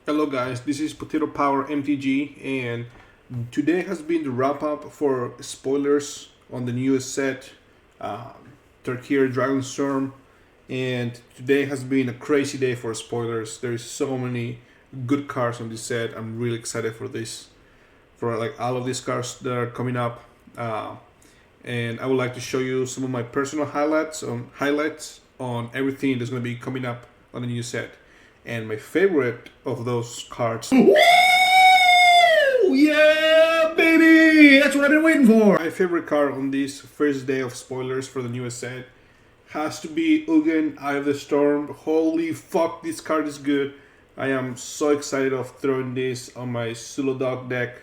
Hello guys, this is Potato Power MTG, and today has been the wrap up for spoilers on the newest set, uh, Tarkir Dragonstorm, and today has been a crazy day for spoilers. There's so many good cards on this set. I'm really excited for this, for like all of these cards that are coming up, and I would like to show you some of my personal highlights on everything that's going to be coming up on the new set. And my favorite of those cards. Woo! Yeah, baby! That's what I've been waiting for. My favorite card on this first day of spoilers for the newest set has to be Ugin, Eye of the Storm. Holy fuck, this card is good. I am so excited of throwing this on my Solo Dog deck.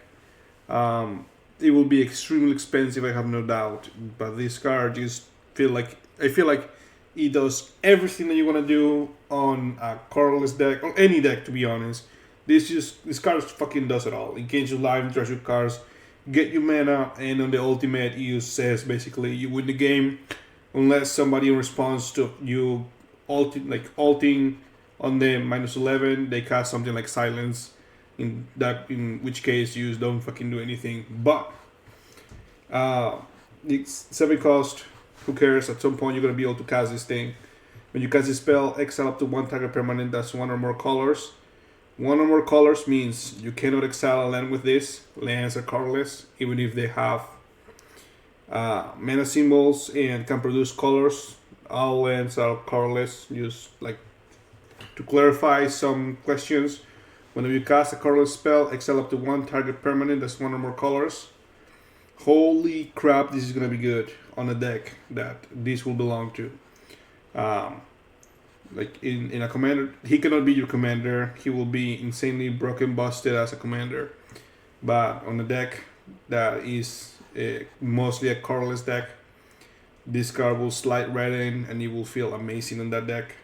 It will be extremely expensive, I have no doubt. But this card just I feel like it does everything that you want to do on a colorless deck, or any deck to be honest. This card fucking does it all. It gains you life, draws your cards, get you mana, and on the ultimate it says basically you win the game unless somebody in response to you ulting on the -11, they cast something like silence. In which case you just don't fucking do anything. But it's 7 cost. Who cares? At some point, you're going to be able to cast this thing. When you cast this spell, exile up to one target permanent that's one or more colors. One or more colors means you cannot exile a land with this. Lands are colorless, even if they have mana symbols and can produce colors. All lands are colorless. Just like to clarify some questions. Whenever you cast a colorless spell, exile up to one target permanent that's one or more colors. Holy crap, this is going to be good on a deck that this will belong to. Like in a commander, he cannot be your commander. He will be insanely broken, busted as a commander. But on a deck that is mostly a colorless deck, this card will slide right in and it will feel amazing on that deck.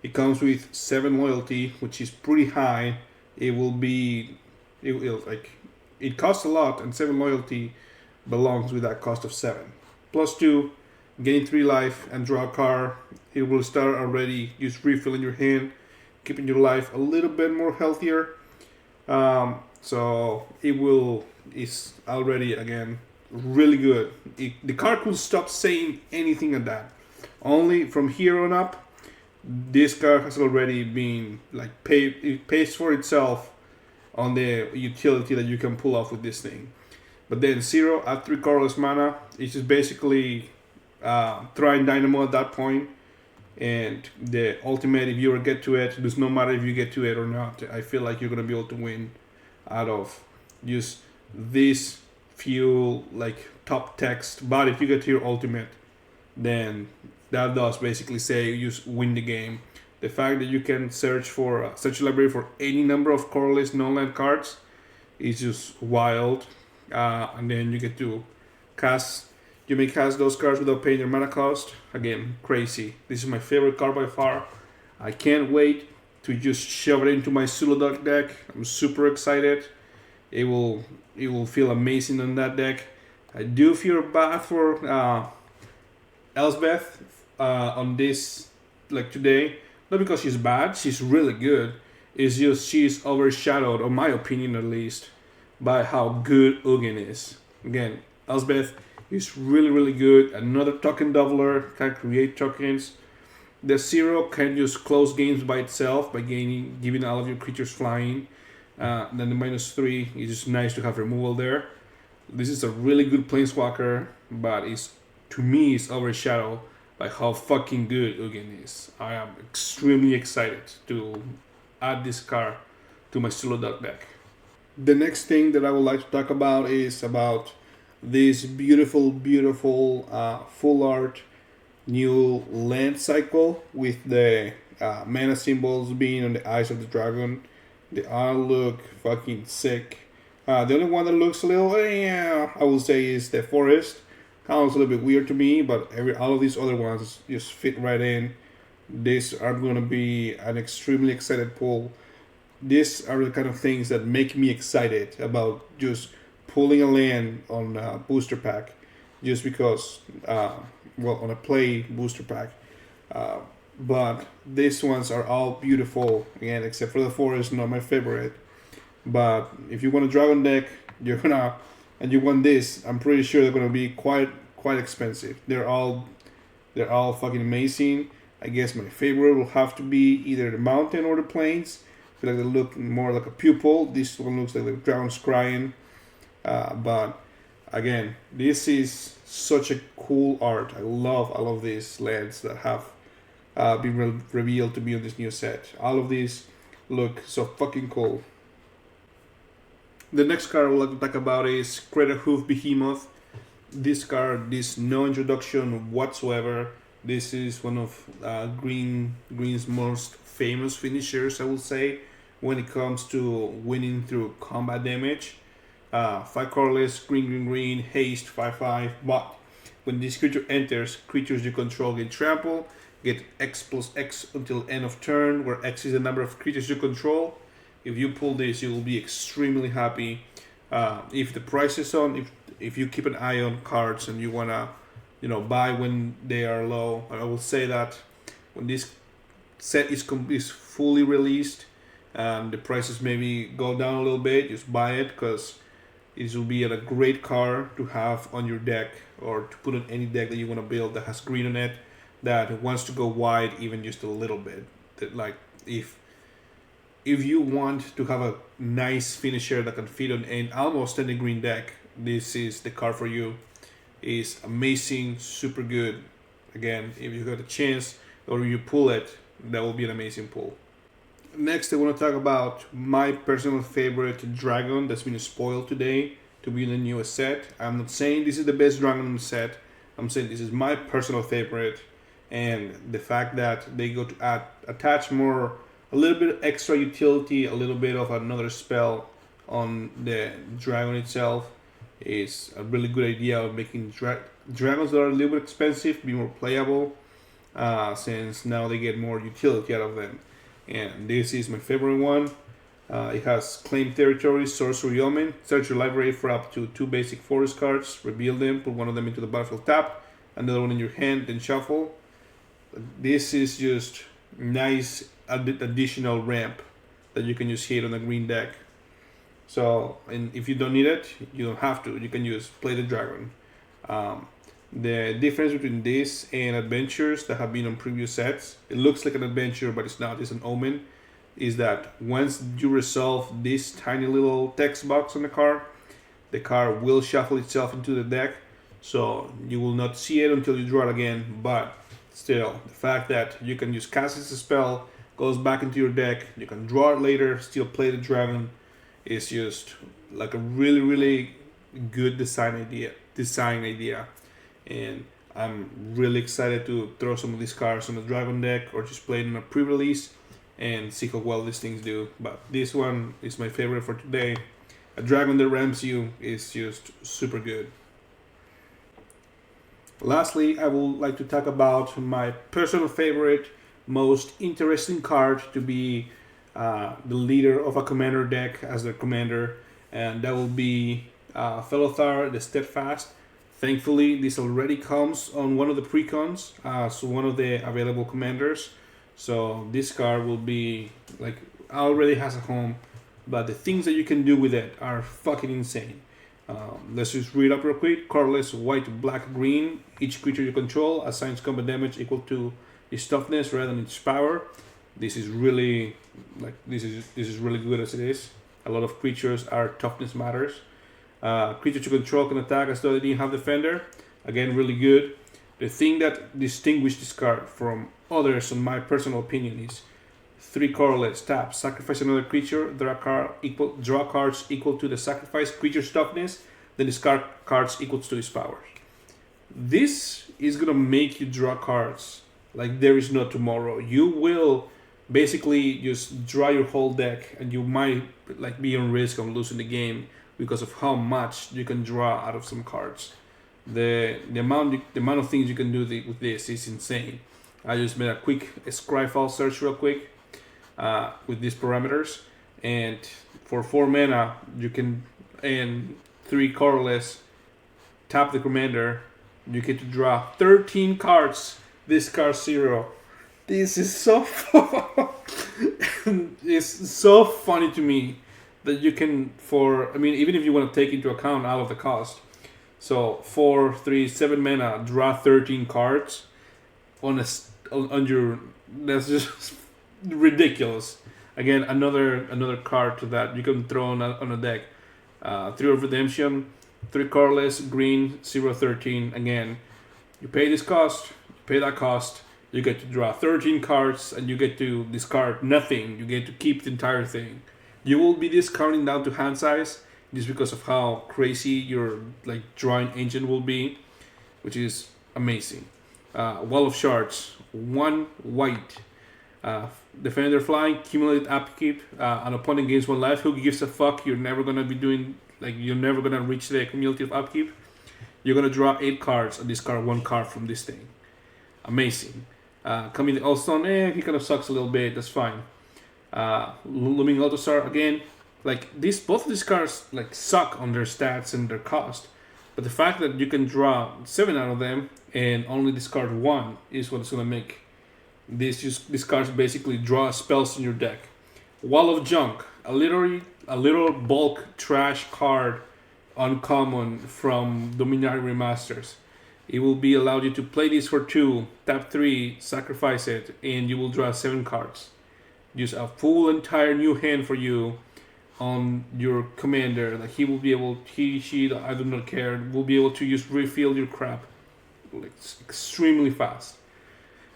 It comes with 7 loyalty, which is pretty high. It costs a lot, and 7 loyalty belongs with that cost of 7. Plus 2, gain 3 life and draw a card. It will start already just refilling your hand, keeping your life a little bit more healthier. So it's already again really good. The card could stop saying anything at that. Only from here on up, this card has already been it pays for itself on the utility that you can pull off with this thing. But then 0 at 3 colorless mana, it's just basically trying Dynamo at that point. And the ultimate, if you ever get to it, does not matter if you get to it or not. I feel like you're going to be able to win out of just this few top text. But if you get to your ultimate, then that does basically say you just win the game. The fact that you can search for search a library for any number of colorless non-land cards is just wild. And then you get to cast. You may cast those cards without paying your mana cost. Again, crazy. This is my favorite card by far. I can't wait to just shove it into my Solo Dog deck. I'm super excited. It will feel amazing on that deck. I do feel bad for Elspeth on this today. Not because she's bad, she's really good. It's just she's overshadowed, in my opinion at least, by how good Ugin is. Again, Elspeth is really, really good. Another token doubler, can create tokens. The 0 can just close games by itself by giving all of your creatures flying. Then the -3 is just nice to have removal there. This is a really good planeswalker, but to me it's overshadowed by how fucking good Ugin is. I am extremely excited to add this card to my Solo Dog deck. The next thing that I would like to talk about is about this beautiful full art new land cycle with the mana symbols being on the eyes of the dragon. They all look fucking sick. The only one that looks a little, I will say, is the forest. Sounds a little bit weird to me, but all of these other ones just fit right in. These are going to be an extremely excited pull. These are the kind of things that make me excited about just pulling a land on a booster pack, just because, on a play booster pack. but these ones are all beautiful. Again, except for the forest, not my favorite. But if you want a dragon deck, you're gonna and you want this, I'm pretty sure they're gonna be quite expensive. They're all fucking amazing. I guess my favorite will have to be either the mountain or the plains. I feel like they look more like a pupil. This one looks like the dragon's crying. But again, this is such a cool art. I love these lands that have been revealed to be on this new set. All of these look so fucking cool. The next card I would like to talk about is Crater Hoof Behemoth. This card, this no introduction whatsoever. This is one of Green's most famous finishers, I would say, when it comes to winning through combat damage. 5 colorless, green, haste, 5/5. But when this creature enters, creatures you control get trampled, get X+X until end of turn, where X is the number of creatures you control. If you pull this, you will be extremely happy. If the price is on, if you keep an eye on cards and you wanna, buy when they are low, I will say that when this set is fully released and the prices maybe go down a little bit, just buy it because it will be a great card to have on your deck or to put on any deck that you want to build that has green on it, that wants to go wide even just a little bit. That like if you want to have a nice finisher that can fit on almost any green deck, this is the card for you. It's amazing, super good. Again, if you got a chance or you pull it, that will be an amazing pull. Next, I want to talk about my personal favorite dragon that's been spoiled today to be in the newest set. I'm not saying this is the best dragon in the set. I'm saying this is my personal favorite, and the fact that they go to attach a little bit of extra utility, a little bit of another spell on the dragon itself is a really good idea of making dragons that are a little bit expensive be more playable, since now they get more utility out of them. And this is my favorite one. It has claim territory, sorcery omen, search your library for up to 2 basic forest cards, reveal them, put one of them into the battlefield tap, another one in your hand, then shuffle. This is just nice additional ramp that you can use here on the green deck. So, and if you don't need it, you don't have to. You can use play the dragon. The difference between this and adventures that have been on previous sets, it looks like an adventure, but it's not. It's an omen. Is that once you resolve this tiny little text box on the card will shuffle itself into the deck. So you will not see it until you draw it again. But still, the fact that you can use cast as a spell, goes back into your deck, you can draw it later, still play the dragon, is just like a really, really good design idea. And I'm really excited to throw some of these cards on the dragon deck or just play it in a pre-release and see how well these things do. But this one is my favorite for today. A dragon that ramps you is just super good. Lastly, I would like to talk about my personal favorite, most interesting card to be the leader of a commander deck as their commander, and that will be Felothar the Steadfast. Thankfully, this already comes on one of the precons, so one of the available commanders. So this card will be like already has a home, but the things that you can do with it are fucking insane. Let's just read up real quick. Colorless, white, black, green. Each creature you control assigns combat damage equal to its toughness rather than its power. This is really this is really good as it is. A lot of creatures are toughness matters. Creatures you control can attack as though they didn't have defender. Again, really good. The thing that distinguishes this card from others, in my personal opinion, is 3 colorless. Tap, sacrifice another creature, draw cards equal to the sacrificed creature's toughness, then discard cards equals to its powers. This is gonna make you draw cards like there is no tomorrow. You will basically just draw your whole deck, and you might be on risk of losing the game because of how much you can draw out of some cards. The amount of things you can do with this is insane. I just made a quick Scryfall search real quick with these parameters, and for 4 mana you can, and 3 colorless, tap the commander, you get to draw 13 cards, discard 0. This is so it's so funny to me that you can even if you want to take into account all of the cost. So 4, 3, 7 mana, draw 13 cards on your. That's just ridiculous. Again, another card to that you can throw on a deck. 3 of Redemption, 3 colorless, green, 0/13. Again, you pay this cost, you pay that cost. You get to draw 13 cards, and you get to discard nothing. You get to keep the entire thing. You will be discounting down to hand size just because of how crazy your drawing engine will be, which is amazing. Wall of Shards, 1 white. Defender flying, cumulative upkeep. An opponent gains 1 life. Who gives a fuck? You're never gonna be doing you're never gonna reach the cumulative upkeep. You're gonna draw 8 cards and discard 1 card from this thing. Amazing. Coming the Allstone, he kind of sucks a little bit. That's fine. Looming Autostar again. Both of these cards suck on their stats and their cost, but the fact that you can draw 7 out of them and only discard 1 is what's gonna make these cards basically draw spells in your deck. Wall of Junk, a little bulk trash card, uncommon from Dominaria Remasters. It will be allowed you to play this for 2, tap 3, sacrifice it, and you will draw 7 cards. Use a full entire new hand for you on your commander. He will be able, she, I do not care, will be able to refill your crap extremely fast.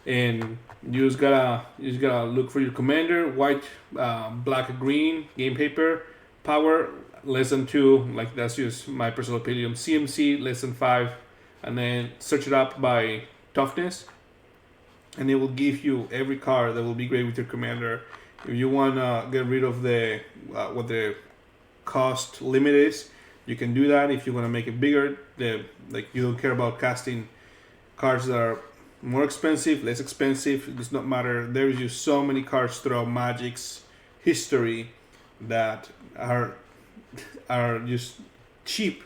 And you just gotta look for your commander. White, black, green, game paper, power less than 2. That's just my personal opinion. CMC less than 5. And then search it up by toughness, and it will give you every card that will be great with your commander. If you want to get rid of the what the cost limit is, you can do that. If you want to make it bigger, you don't care about casting cards that are more expensive, less expensive. It does not matter. There is just so many cards throughout Magic's history that are just cheap,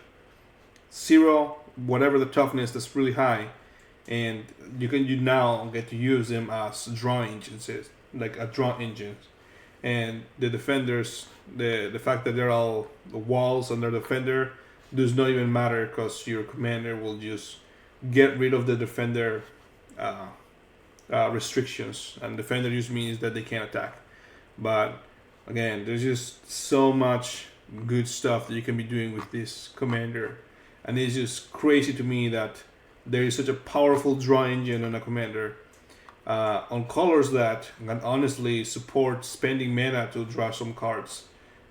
0. Whatever the toughness that's really high, and you now get to use them as draw engines, draw engines. And the defenders, the fact that they're all the walls and their defender does not even matter, because your commander will just get rid of the defender restrictions, and defender just means that they can't attack. But again, there's just so much good stuff that you can be doing with this commander. And it's just crazy to me that there is such a powerful draw engine on a commander on colors that can honestly support spending mana to draw some cards.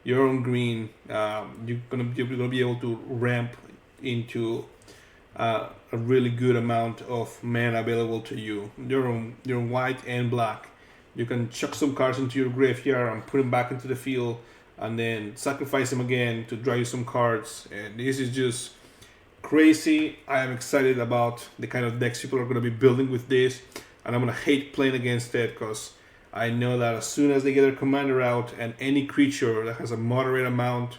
You're on green, you're gonna be able to ramp into a really good amount of mana available to you. You're on white and black. You can chuck some cards into your graveyard and put them back into the field, and then sacrifice them again to draw you some cards. And this is just crazy. I am excited about the kind of decks people are going to be building with this, and I'm going to hate playing against it, because I know that as soon as they get their commander out, and any creature that has a moderate amount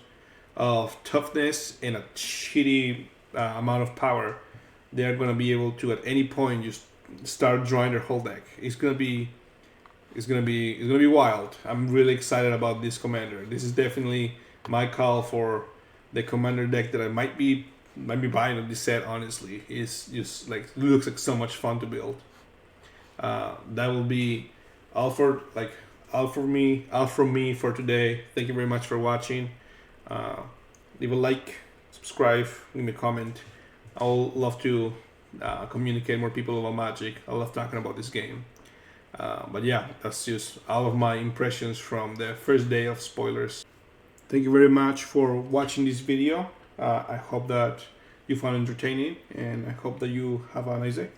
of toughness and a shitty amount of power, they're going to be able to at any point just start drawing their whole deck. It's going to be wild. I'm really excited about this commander. This is definitely my call for the commander deck that I might be buying of this set. Honestly, it's just looks like so much fun to build. That will be all from me for today. Thank you very much for watching. Leave a like, subscribe, leave me a comment. I'll love to communicate more people about Magic. I love talking about this game. But yeah, that's just all of my impressions from the first day of spoilers. Thank you very much for watching this video. I hope that you found it entertaining, and I hope that you have a nice day.